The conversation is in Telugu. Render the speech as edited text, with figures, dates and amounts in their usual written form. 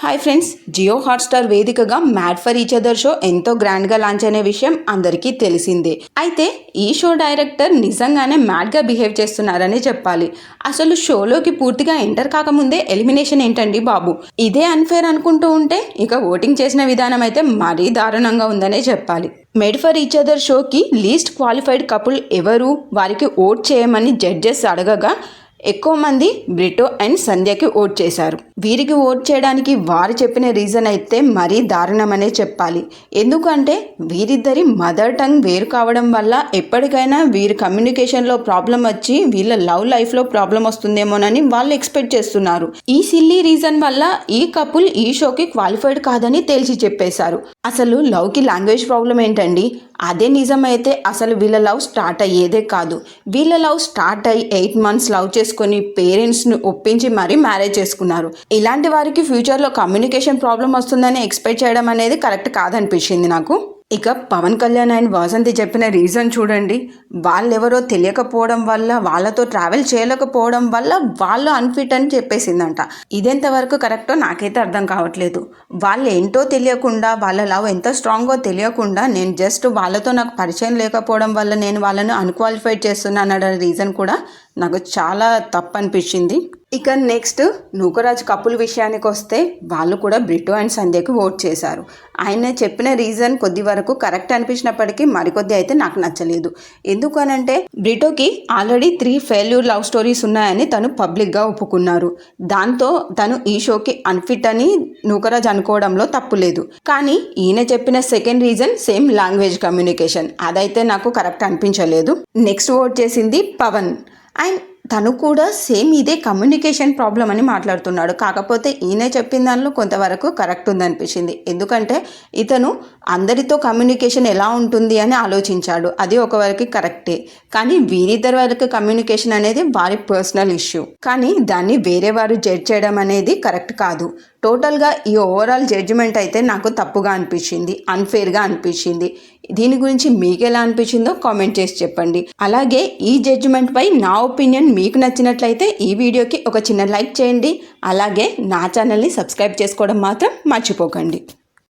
హాయ్ ఫ్రెండ్స్, జియో హాట్స్టార్ వేదికగా mad for each other show ఎంతో గ్రాండ్గా లాంచ్ అనే విషయం అందరికీ తెలిసిందే. అయితే ఈ షో డైరెక్టర్ నిజంగానే మ్యాడ్గా బిహేవ్ చేస్తున్నారని చెప్పాలి. అసలు షోలోకి పూర్తిగా ఎంటర్ కాకముందే ఎలిమినేషన్ ఏంటండి బాబు, ఇదే అన్ఫేర్ అనుకుంటూ ఉంటే ఇక ఓటింగ్ చేసిన విధానం అయితే మరీ దారుణంగా ఉందనే చెప్పాలి. మేడ్ ఫర్ ఈచ్ అదర్ షోకి లీస్ట్ క్వాలిఫైడ్ కపుల్ ఎవరు, వారికి ఓట్ చేయమని జడ్జెస్ అడగగా ఎక్కువ మంది బ్రిటో అండ్ సంధ్యకి ఓట్ చేశారు. వీరికి ఓట్ చేయడానికి వారు చెప్పిన రీజన్ అయితే మరీ దారుణమనే చెప్పాలి. ఎందుకంటే వీరిద్దరి మదర్ టంగ్ వేరు కావడం వల్ల ఎప్పటికైనా వీరి కమ్యూనికేషన్లో ప్రాబ్లం వచ్చి వీళ్ళ లవ్ లైఫ్లో ప్రాబ్లం వస్తుందేమోనని వాళ్ళు ఎక్స్పెక్ట్ చేస్తున్నారు. ఈ సిల్లీ రీజన్ వల్ల ఈ కపుల్ ఈ షోకి క్వాలిఫైడ్ కాదని తేల్చి చెప్పేశారు. అసలు లవ్కి లాంగ్వేజ్ ప్రాబ్లం ఏంటండి? అదే నిజమైతే అసలు వీళ్ళ లవ్ స్టార్ట్ అయ్యేదే కాదు. వీళ్ళ లవ్ స్టార్ట్ అయ్యి 8 months లవ్ చేసుకొని పేరెంట్స్ని ఒప్పించి మరీ మ్యారేజ్ చేసుకున్నారు. ఇలాంటి వారికి ఫ్యూచర్లో కమ్యూనికేషన్ ప్రాబ్లం వస్తుందని ఎక్స్పెక్ట్ చేయడం అనేది కరెక్ట్ కాదనిపించింది నాకు. ఇక పవన్ కళ్యాణ్ అండ్ వాసంతి చెప్పిన రీజన్ చూడండి. వాళ్ళెవరో తెలియకపోవడం వల్ల, వాళ్ళతో ట్రావెల్ చేయలేకపోవడం వల్ల వాళ్ళు అన్ఫిట్ అని చెప్పేసిందంట. ఇదెంతవరకు కరెక్టో నాకైతే అర్థం కావట్లేదు. వాళ్ళు ఏంటో తెలియకుండా, వాళ్ళ లవ్ ఎంత స్ట్రాంగో తెలియకుండా, నేను జస్ట్ వాళ్ళతో నాకు పరిచయం లేకపోవడం వల్ల నేను వాళ్ళను అన్క్వాలిఫైడ్ చేస్తున్నానన్న రీజన్ కూడా నాకు చాలా తప్పు అనిపించింది. ఇక నెక్స్ట్ నూకరాజ్ కపుల్ విషయానికి వస్తే వాళ్ళు కూడా బ్రిటో అండ్ సంధ్యకి ఓట్ చేశారు. ఆయన చెప్పిన రీజన్ కొద్ది వరకు కరెక్ట్ అనిపించినప్పటికీ మరికొద్ది అయితే నాకు నచ్చలేదు. ఎందుకనంటే బ్రిటోకి ఆల్రెడీ 3 ఫెయిల్యూర్ లవ్ స్టోరీస్ ఉన్నాయని తను పబ్లిక్గా ఒప్పుకున్నారు. దాంతో తను ఈ షోకి అన్ఫిట్ అని నూకరాజ్ అనుకోవడంలో తప్పు లేదు. కానీ ఈయన చెప్పిన second reason same language communication, అదైతే నాకు కరెక్ట్ అనిపించలేదు. నెక్స్ట్ ఓట్ చేసింది పవన్. అండ్ తను కూడా సేమ్ ఇదే కమ్యూనికేషన్ ప్రాబ్లం అని మాట్లాడుతున్నాడు. కాకపోతే ఈయన చెప్పిన దానిలో కొంతవరకు కరెక్ట్ ఉందనిపించింది. ఎందుకంటే ఇతను అందరితో కమ్యూనికేషన్ ఎలా ఉంటుంది అని ఆలోచించాడు. అది ఒకవరకు కరెక్టే. కానీ వీరిద్దరి వరకు కమ్యూనికేషన్ అనేది వారి పర్సనల్ ఇష్యూ. కానీ దాన్ని వేరే వారు జడ్జ్ చేయడం అనేది కరెక్ట్ కాదు. టోటల్గా ఈ ఓవరాల్ జడ్జిమెంట్ అయితే నాకు తప్పుగా అనిపించింది, అన్ఫేర్గా అనిపించింది. దీని గురించి మీకు ఎలా అనిపించిందో కామెంట్ చేసి చెప్పండి. అలాగే ఈ జడ్జిమెంట్పై నా ఒపీనియన్ మీకు నచ్చినట్లయితే ఈ వీడియోకి ఒక చిన్న లైక్ చేయండి. అలాగే నా ఛానల్ని సబ్స్క్రైబ్ చేసుకోవడం మాత్రం మర్చిపోకండి.